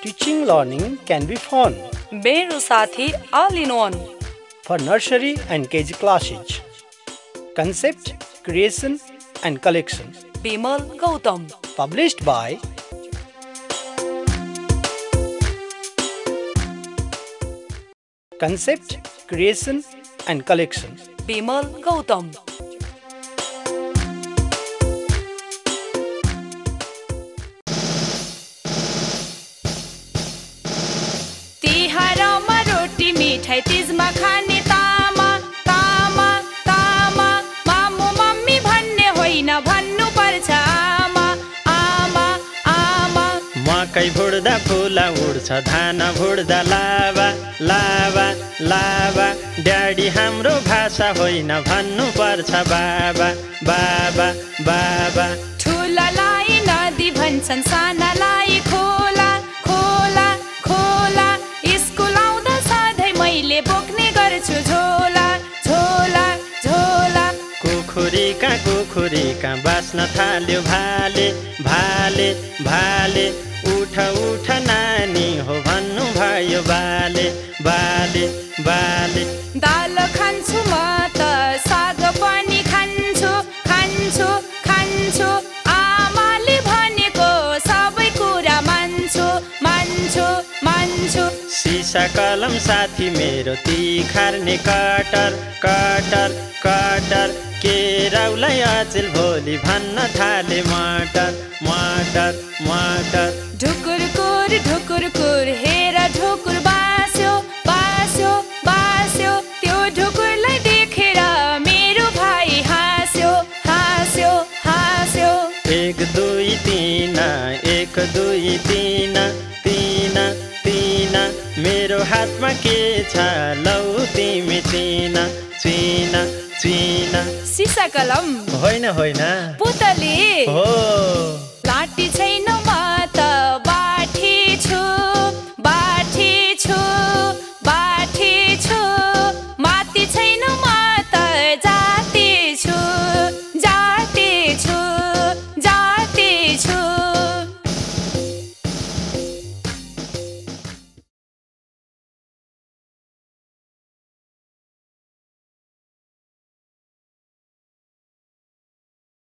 Teaching learning can be fun. मेरो साथी all in one. For nursery and KG classes. Concept, creation and collection. Bimal Gautam. Published by Concept, creation and collection. Bimal Gautam. तिहारमा रोटी मिठाई तीजमा खाने तामा तामा तामा मामु mummy भन्ने होइन भन्नु पर्छ आमा आमा आमा मकै भुड्दा फुला उड्छ धान भुड्दा लावा लावा लावा ड्याडी हाम्रो भाषा होइन भन्नु पर्छ बाबा बाबा बाबा ठुलालाई नदी भन्छन् सानालाई खोला खोला खोला स्कुल आउँदा सधैँ मैले बोक्ने गर्छु झोला झोला झोला कुखुरीका बाँच्न थाल्यो भाले भाले भाले उठ उठ नानी हो भन्नु भयो बाले बाले बाले दाल खान्छु म त साग पनि खान्छु खान्छु खान्छु आमाले भनेको सबै कुरा मान्छु मान्छु मान्छु सिसा कलम साथी मेरो तिखार्ने कटर कटर कटर केराउलाई अचेल भोलि भन्न थाले मटर मटर मटर ढुकुर कुर हेर ढुकुर बास्यो बास्यो बास्यो त्यो ढुकुरलाई देखेर मेरो भाइ हाँस्यो हाँस्यो हाँस्यो 1 2 3 1 2 3 3 3 मेरो हातमा के छ लौ तिमी चिन चिन चिन सिसा कलम होइन होइन पुतली हो लाठी छैन